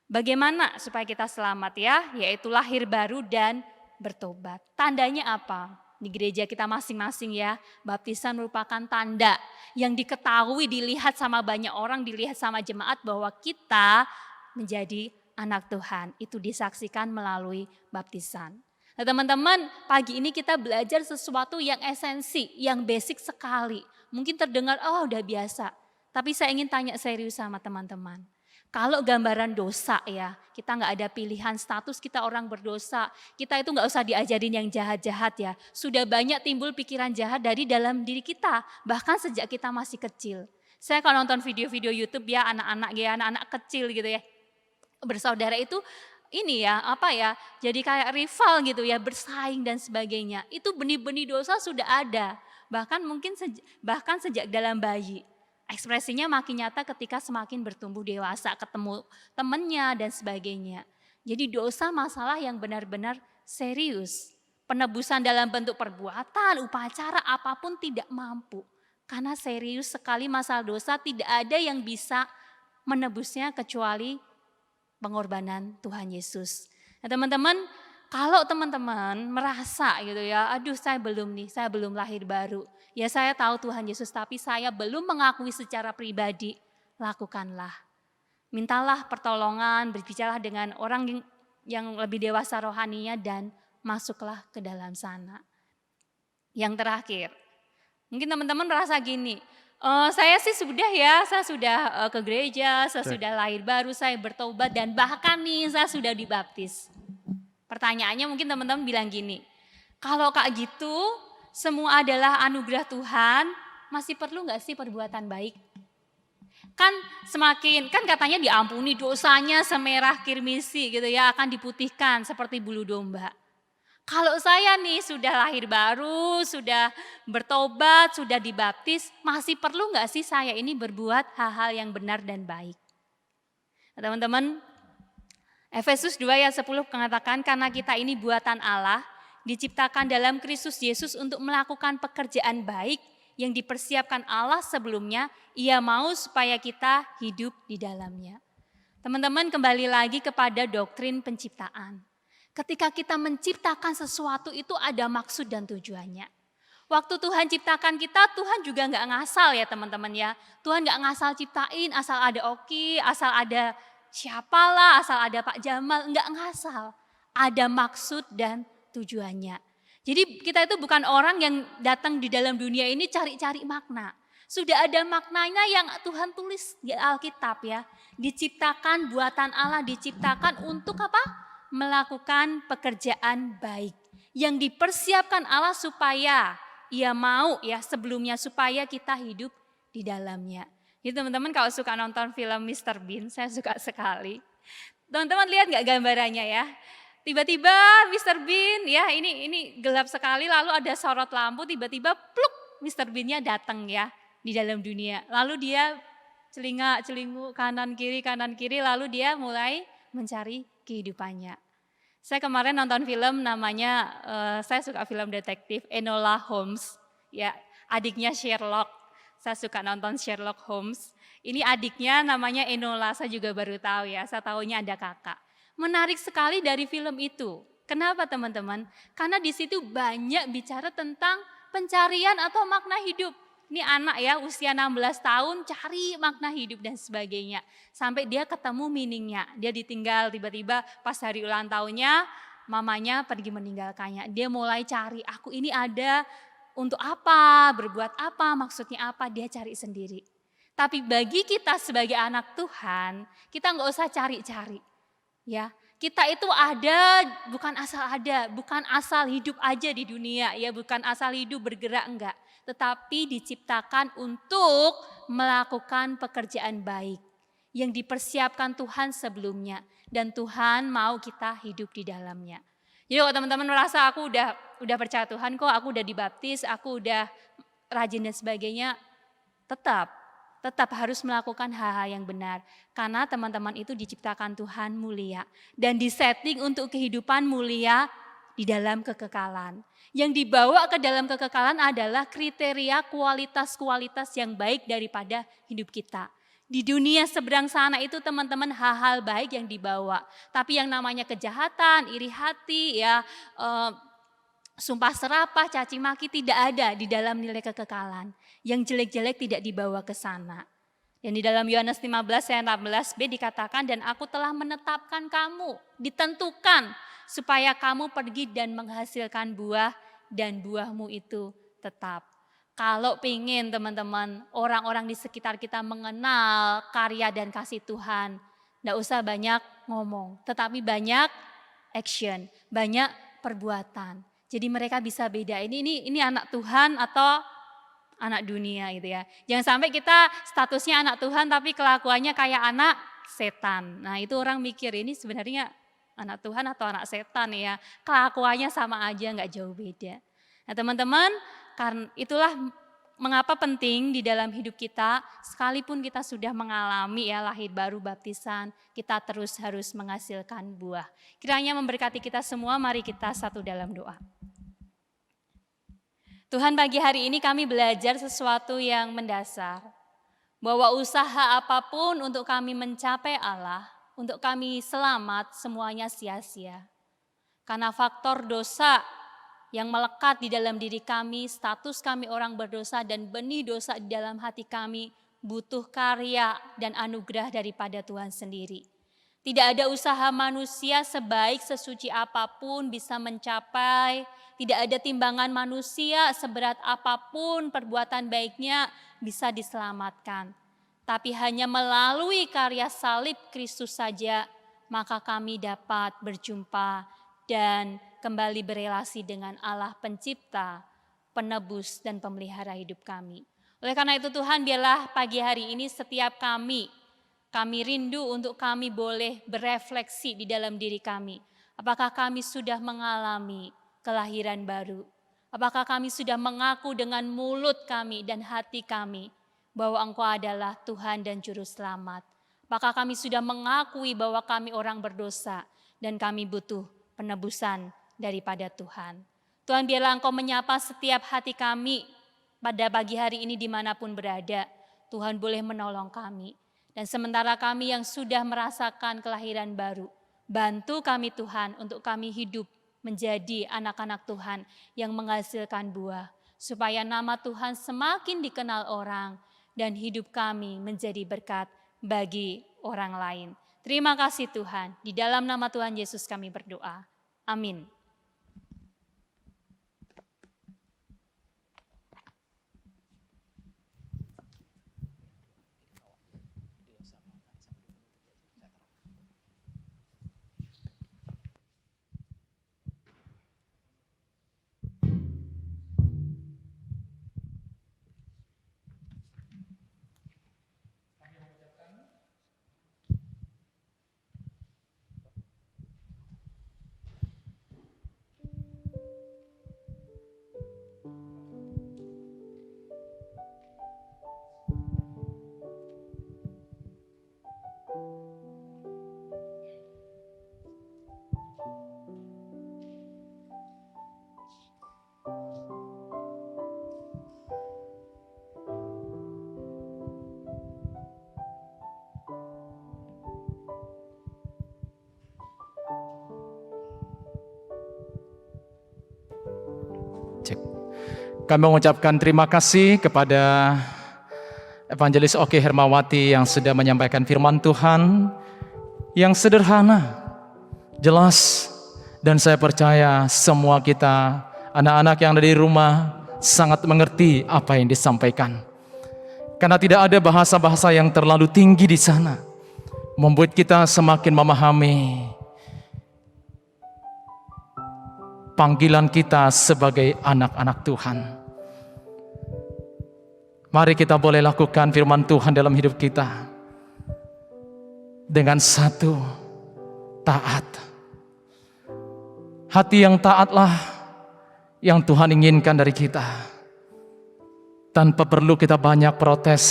Bagaimana supaya kita selamat ya? Yaitu lahir baru dan bertobat. Tandanya apa? Di gereja kita masing-masing ya, baptisan merupakan tanda yang diketahui, dilihat sama banyak orang, dilihat sama jemaat bahwa kita menjadi anak Tuhan. Itu disaksikan melalui baptisan. Nah teman-teman, pagi ini kita belajar sesuatu yang esensi, yang basic sekali. Mungkin terdengar, oh udah biasa. Tapi saya ingin tanya serius sama teman-teman. Kalau gambaran dosa ya, kita nggak ada pilihan status kita orang berdosa. Kita itu nggak usah diajarin yang jahat-jahat ya. Sudah banyak timbul pikiran jahat dari dalam diri kita, bahkan sejak kita masih kecil. Saya kalau nonton video-video YouTube ya, anak-anak kecil gitu ya, bersaudara itu ini ya, apa ya, jadi kayak rival gitu ya, bersaing dan sebagainya. Itu benih-benih dosa sudah ada, bahkan mungkin bahkan sejak dalam bayi. Ekspresinya makin nyata ketika semakin bertumbuh dewasa, ketemu temennya dan sebagainya. Jadi dosa masalah yang benar-benar serius. Penebusan dalam bentuk perbuatan, upacara, apapun tidak mampu. Karena serius sekali masalah dosa, tidak ada yang bisa menebusnya kecuali pengorbanan Tuhan Yesus. Nah teman-teman, kalau teman-teman merasa gitu ya, aduh saya belum lahir baru. Ya saya tahu Tuhan Yesus tapi saya belum mengakui secara pribadi, lakukanlah. Mintalah pertolongan, berbicaralah dengan orang yang lebih dewasa rohaninya dan masuklah ke dalam sana. Yang terakhir, mungkin teman-teman merasa gini, saya sih sudah ya, saya sudah ke gereja, saya sudah lahir baru, saya bertobat dan bahkan nih saya sudah dibaptis. Pertanyaannya mungkin teman-teman bilang gini, kalau kayak gitu semua adalah anugerah Tuhan, masih perlu gak sih perbuatan baik? Kan katanya diampuni dosanya semerah kirmisi gitu ya, akan diputihkan seperti bulu domba. Kalau saya nih sudah lahir baru, sudah bertobat, sudah dibaptis, masih perlu gak sih saya ini berbuat hal-hal yang benar dan baik? Nah, teman-teman, Efesus 2 ayat 10 mengatakan karena kita ini buatan Allah, diciptakan dalam Kristus Yesus untuk melakukan pekerjaan baik yang dipersiapkan Allah sebelumnya, Ia mau supaya kita hidup di dalamnya. Teman-teman kembali lagi kepada doktrin penciptaan. Ketika kita menciptakan sesuatu itu ada maksud dan tujuannya. Waktu Tuhan ciptakan kita, Tuhan juga gak ngasal ya teman-teman ya. Tuhan gak ngasal ciptain, asal ada Oki, asal ada siapalah, asal ada Pak Jamal, gak ngasal. Ada maksud dan tujuannya. Jadi kita itu bukan orang yang datang di dalam dunia ini cari-cari makna. Sudah ada maknanya yang Tuhan tulis di Alkitab ya. Diciptakan buatan Allah, diciptakan untuk apa? Melakukan pekerjaan baik. Yang dipersiapkan Allah supaya Ia mau ya sebelumnya supaya kita hidup di dalamnya. Jadi teman-teman kalau suka nonton film Mr. Bean, saya suka sekali. Teman-teman lihat gak gambarannya ya? Tiba-tiba Mr. Bean ya ini gelap sekali lalu ada sorot lampu tiba-tiba pluk Mr. Bean-nya datang ya di dalam dunia. Lalu dia celingak-celinguk kanan kiri lalu dia mulai mencari kehidupannya. Saya kemarin nonton film namanya, saya suka film detektif Enola Holmes. Ya, adiknya Sherlock. Saya suka nonton Sherlock Holmes. Ini adiknya namanya Enola, saya juga baru tahu ya. Saya tahunya ada kakak. Menarik sekali dari film itu. Kenapa teman-teman? Karena di situ banyak bicara tentang pencarian atau makna hidup. Ini anak ya usia 16 tahun cari makna hidup dan sebagainya. Sampai dia ketemu meaningnya. Dia ditinggal tiba-tiba pas hari ulang tahunnya mamanya pergi meninggalkannya. Dia mulai cari aku ini ada untuk apa, berbuat apa, maksudnya apa, dia cari sendiri. Tapi bagi kita sebagai anak Tuhan, kita nggak usah cari-cari. Ya, kita itu ada, bukan asal hidup aja di dunia, ya, bukan asal hidup bergerak enggak, tetapi diciptakan untuk melakukan pekerjaan baik yang dipersiapkan Tuhan sebelumnya dan Tuhan mau kita hidup di dalamnya. Jadi kalau teman-teman merasa aku udah percaya Tuhan kok, aku udah dibaptis, aku udah rajin dan sebagainya, tetap harus melakukan hal-hal yang benar. Karena teman-teman itu diciptakan Tuhan mulia dan disetting untuk kehidupan mulia di dalam kekekalan. Yang dibawa ke dalam kekekalan adalah kriteria kualitas-kualitas yang baik daripada hidup kita. Di dunia seberang sana itu teman-teman hal-hal baik yang dibawa. Tapi yang namanya kejahatan, iri hati, ya, sumpah serapah, caci maki tidak ada di dalam nilai kekekalan. Yang jelek-jelek tidak dibawa ke sana. Dan di dalam Yohanes 15 ayat 16b dikatakan, dan aku telah menetapkan kamu, ditentukan supaya kamu pergi dan menghasilkan buah dan buahmu itu tetap. Kalau pengen teman-teman orang-orang di sekitar kita mengenal karya dan kasih Tuhan, enggak usah banyak ngomong, tetapi banyak action, banyak perbuatan. Jadi mereka bisa bedain ini anak Tuhan atau anak dunia gitu ya. Jangan sampai kita statusnya anak Tuhan tapi kelakuannya kayak anak setan. Nah itu orang mikir ini sebenarnya anak Tuhan atau anak setan ya. Kelakuannya sama aja, enggak jauh beda. Nah teman-teman, karena itulah mengapa penting di dalam hidup kita, sekalipun kita sudah mengalami ya lahir baru baptisan, kita terus harus menghasilkan buah. Kiranya memberkati kita semua, mari kita satu dalam doa. Tuhan, pagi hari ini kami belajar sesuatu yang mendasar, bahwa usaha apapun untuk kami mencapai Allah, untuk kami selamat, semuanya sia-sia. Karena faktor dosa yang melekat di dalam diri kami, status kami orang berdosa dan benih dosa di dalam hati kami butuh karya dan anugerah daripada Tuhan sendiri. Tidak ada usaha manusia sebaik sesuci apapun bisa mencapai, tidak ada timbangan manusia seberat apapun perbuatan baiknya bisa diselamatkan. Tapi hanya melalui karya salib Kristus saja, maka kami dapat berjumpa dan kembali berelasi dengan Allah pencipta, penebus dan pemelihara hidup kami. Oleh karena itu Tuhan, biarlah pagi hari ini setiap kami rindu untuk kami boleh berefleksi di dalam diri kami. Apakah kami sudah mengalami kelahiran baru? Apakah kami sudah mengaku dengan mulut kami dan hati kami bahwa Engkau adalah Tuhan dan Juru Selamat? Apakah kami sudah mengakui bahwa kami orang berdosa dan kami butuh penebusan daripada Tuhan? Tuhan, biarlah Engkau menyapa setiap hati kami pada pagi hari ini dimanapun berada. Tuhan boleh menolong kami. Dan sementara kami yang sudah merasakan kelahiran baru, bantu kami Tuhan untuk kami hidup menjadi anak-anak Tuhan yang menghasilkan buah. Supaya nama Tuhan semakin dikenal orang dan hidup kami menjadi berkat bagi orang lain. Terima kasih Tuhan, di dalam nama Tuhan Yesus kami berdoa. Amin. Kami mengucapkan terima kasih kepada Evangelis Oki Hermawati yang sudah menyampaikan firman Tuhan yang sederhana, jelas, dan saya percaya semua kita, anak-anak yang ada di rumah, sangat mengerti apa yang disampaikan. Karena tidak ada bahasa-bahasa yang terlalu tinggi di sana, membuat kita semakin memahami panggilan kita sebagai anak-anak Tuhan. Mari kita boleh lakukan firman Tuhan dalam hidup kita dengan satu, taat. Hati yang taatlah yang Tuhan inginkan dari kita. Tanpa perlu kita banyak protes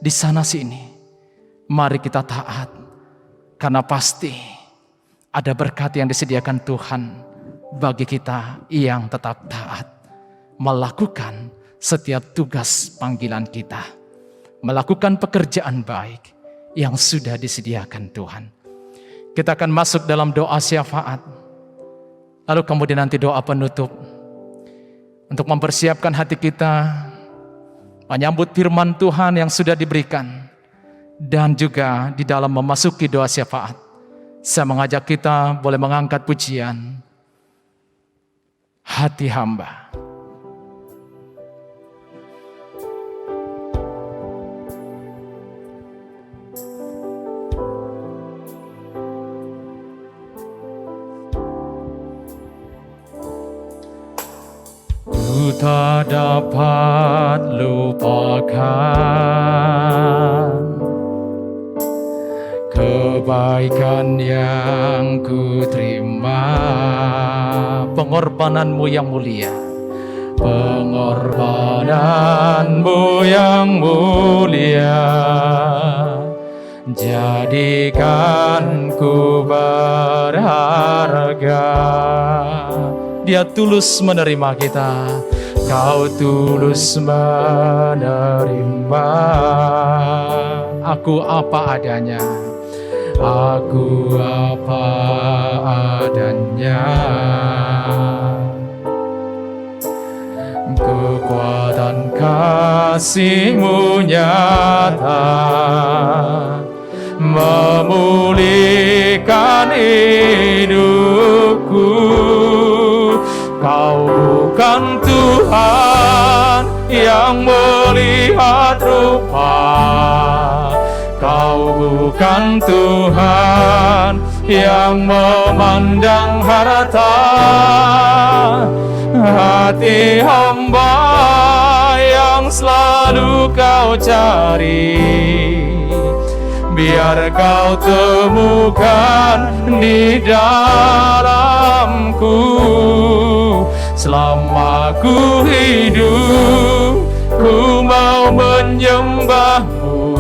di sana sini. Mari kita taat, karena pasti ada berkat yang disediakan Tuhan bagi kita yang tetap taat, melakukan setiap tugas panggilan kita, melakukan pekerjaan baik yang sudah disediakan Tuhan. Kita akan masuk dalam doa syafaat, lalu kemudian nanti doa penutup untuk mempersiapkan hati kita menyambut firman Tuhan yang sudah diberikan. Dan juga di dalam memasuki doa syafaat, saya mengajak kita boleh mengangkat pujian Hati Hamba. Ku tak dapat lupakan kebaikan yang ku terima, pengorbananmu yang mulia, pengorbananmu yang mulia, jadikan ku berharga. Dia tulus menerima kita, Kau tulus menerima. Aku apa adanya, aku apa adanya. Kekuatan kasih-Mu nyata, memulihkan hidupku. Kau bukan Tuhan yang melihat rupa, Kau bukan Tuhan yang memandang harta. Hati hamba yang selalu Kau cari, biar Kau temukan di dalamku. Selama ku hidup, ku mau menyembah-Mu,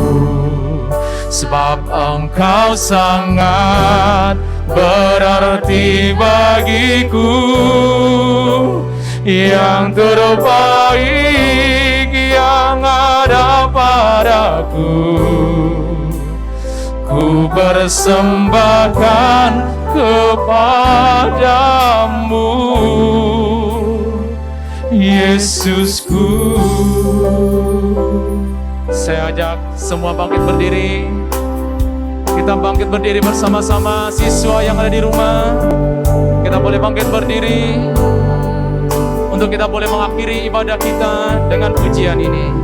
sebab Engkau sangat berarti bagiku. Yang terbaik yang ada padaku, ku persembahkan kepadamu, Yesusku. Saya ajak semua bangkit berdiri. Kita bangkit berdiri bersama-sama. Siswa yang ada di rumah, kita boleh bangkit berdiri untuk kita boleh mengakhiri ibadah kita dengan pujian ini.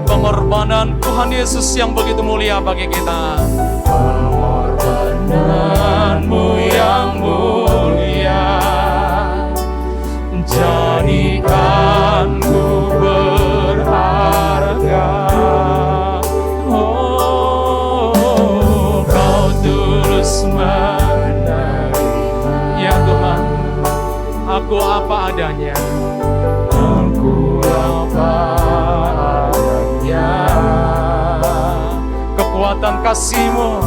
Pengorbanan Tuhan Yesus yang begitu mulia bagi kita. Pengorbanan-Mu yang mulia, jadikan ku berharga. Oh, Kau tulus menerima. Ya Tuhan, aku apa adanya, aku apa adanya. Kekuatan kasih-Mu,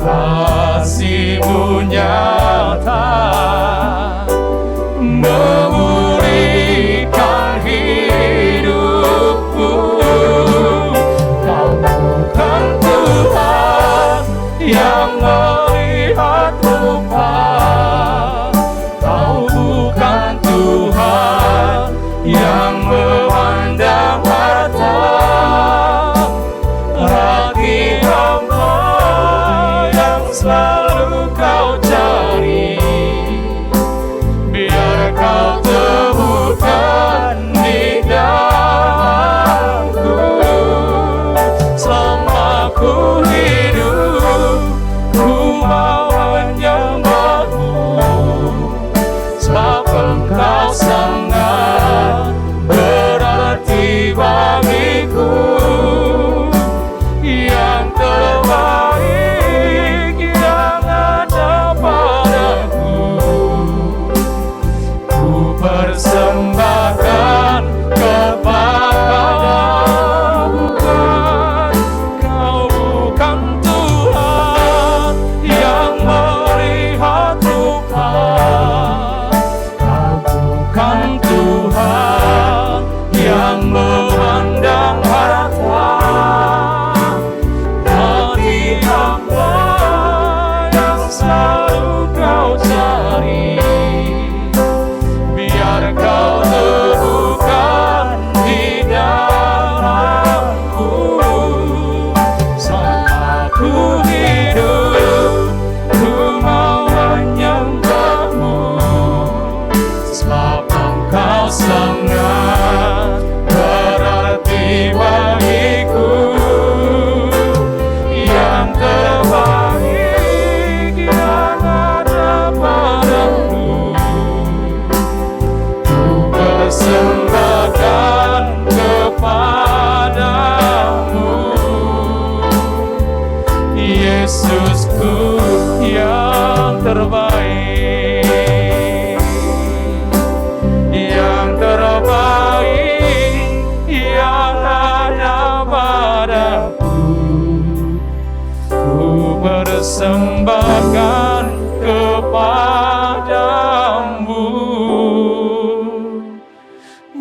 kasih-Mu nyata, memulihkan hidupku. Kau bukan Tuhan yang melihat rupa, Kau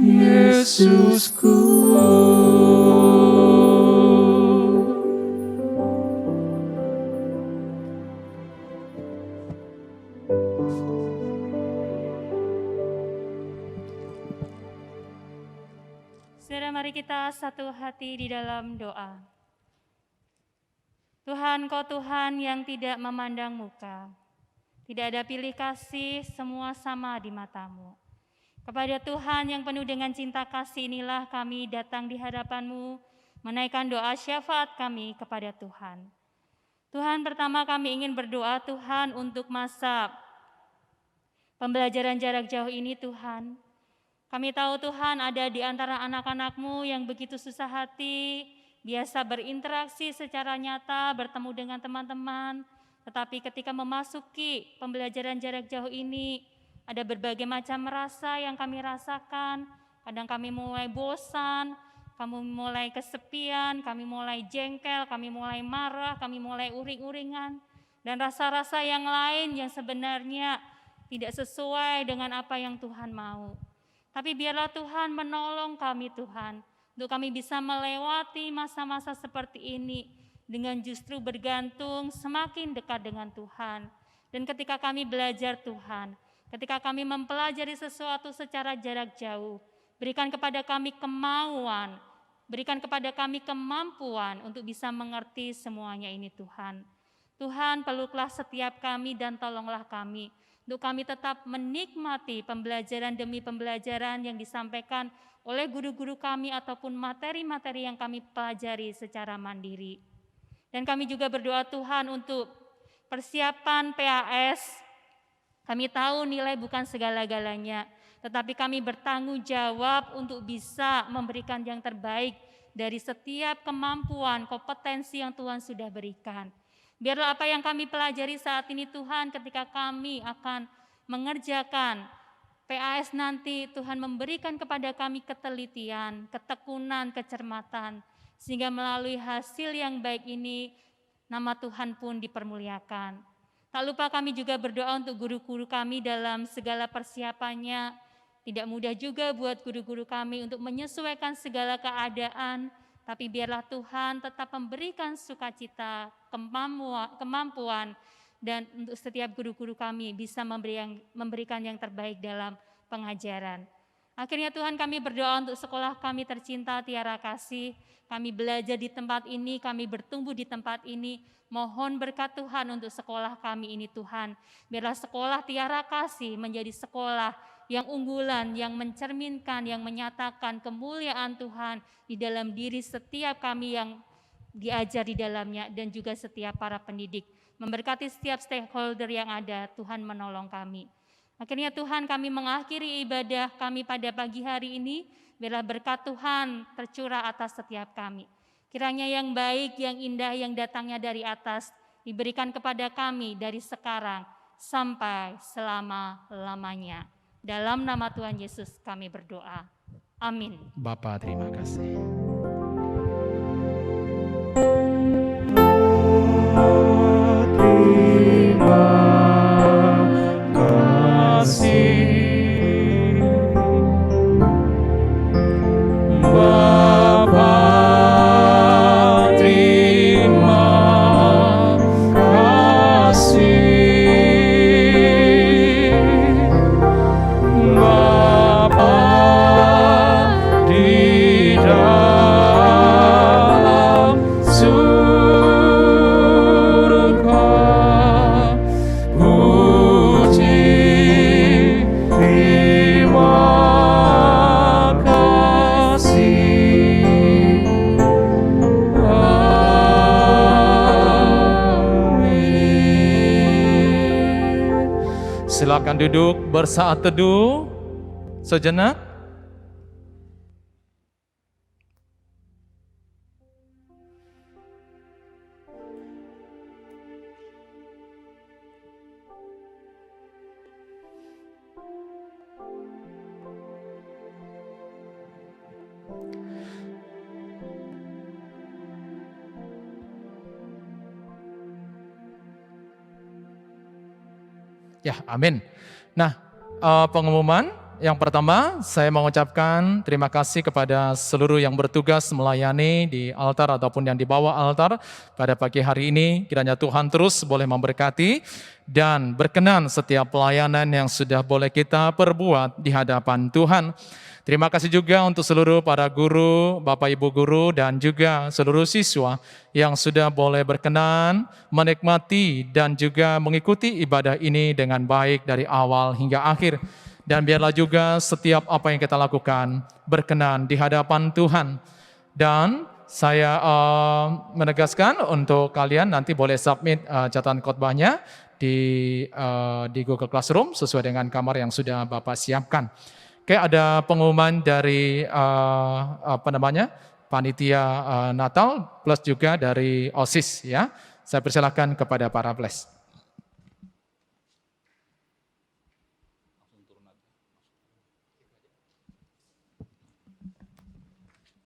Yesusku. Saudara, mari kita satu hati di dalam doa. Tuhan, Kau Tuhan yang tidak memandang muka, tidak ada pilih kasih, semua sama di mata-Mu. Kepada Tuhan yang penuh dengan cinta kasih inilah kami datang di hadapan-Mu, menaikkan doa syafaat kami kepada Tuhan. Tuhan, pertama kami ingin berdoa Tuhan untuk masa pembelajaran jarak jauh ini Tuhan. Kami tahu Tuhan ada di antara anak-anak-Mu yang begitu susah hati, biasa berinteraksi secara nyata, bertemu dengan teman-teman, tetapi ketika memasuki pembelajaran jarak jauh ini, ada berbagai macam rasa yang kami rasakan. Kadang kami mulai bosan, kami mulai kesepian, kami mulai jengkel, kami mulai marah, kami mulai uring-uringan, dan rasa-rasa yang lain yang sebenarnya tidak sesuai dengan apa yang Tuhan mau. Tapi biarlah Tuhan menolong kami Tuhan, untuk kami bisa melewati masa-masa seperti ini dengan justru bergantung semakin dekat dengan Tuhan. Dan ketika kami belajar Tuhan, ketika kami mempelajari sesuatu secara jarak jauh, berikan kepada kami kemauan, berikan kepada kami kemampuan untuk bisa mengerti semuanya ini Tuhan. Tuhan, peluklah setiap kami dan tolonglah kami, untuk kami tetap menikmati pembelajaran demi pembelajaran yang disampaikan oleh guru-guru kami ataupun materi-materi yang kami pelajari secara mandiri. Dan kami juga berdoa Tuhan untuk persiapan PAS. Kami tahu nilai bukan segala-galanya, tetapi kami bertanggung jawab untuk bisa memberikan yang terbaik dari setiap kemampuan, kompetensi yang Tuhan sudah berikan. Biarlah apa yang kami pelajari saat ini Tuhan, ketika kami akan mengerjakan PAS nanti, Tuhan memberikan kepada kami ketelitian, ketekunan, kecermatan, sehingga melalui hasil yang baik ini, nama Tuhan pun dipermuliakan. Tak lupa kami juga berdoa untuk guru-guru kami dalam segala persiapannya. Tidak mudah juga buat guru-guru kami untuk menyesuaikan segala keadaan, tapi biarlah Tuhan tetap memberikan sukacita, kemampuan, dan untuk setiap guru-guru kami bisa memberikan yang terbaik dalam pengajaran. Akhirnya Tuhan, kami berdoa untuk sekolah kami tercinta Tiara Kasih. Kami belajar di tempat ini, kami bertumbuh di tempat ini. Mohon berkat Tuhan untuk sekolah kami ini Tuhan. Biarlah sekolah Tiara Kasih menjadi sekolah yang unggulan, yang mencerminkan, yang menyatakan kemuliaan Tuhan di dalam diri setiap kami yang diajar di dalamnya, dan juga setiap para pendidik. Memberkati setiap stakeholder yang ada, Tuhan menolong kami. Akhirnya Tuhan, kami mengakhiri ibadah kami pada pagi hari ini. Biarlah berkat Tuhan tercurah atas setiap kami. Kiranya yang baik, yang indah, yang datangnya dari atas diberikan kepada kami dari sekarang sampai selama-lamanya. Dalam nama Tuhan Yesus kami berdoa. Amin. Bapa, terima kasih. Terima kasih Bapa, terima kasih Bapa di dalam surga. Puji, terima kasih. Amin. Silakan duduk bersaat teduh sejenak. Ya, amin. Nah, pengumuman yang pertama saya mengucapkan terima kasih kepada seluruh yang bertugas melayani di altar ataupun yang di bawah altar pada pagi hari ini. Kiranya Tuhan terus boleh memberkati dan berkenan setiap pelayanan yang sudah boleh kita perbuat di hadapan Tuhan. Terima kasih juga untuk seluruh para guru, Bapak Ibu guru, dan juga seluruh siswa yang sudah boleh berkenan, menikmati, dan juga mengikuti ibadah ini dengan baik dari awal hingga akhir. Dan biarlah juga setiap apa yang kita lakukan berkenan di hadapan Tuhan. Dan saya menegaskan untuk kalian nanti boleh submit catatan khotbahnya di Google Classroom sesuai dengan kamar yang sudah Bapak siapkan. Oke, ada pengumuman dari panitia Natal plus juga dari OSIS ya. Saya persilakan kepada para bless.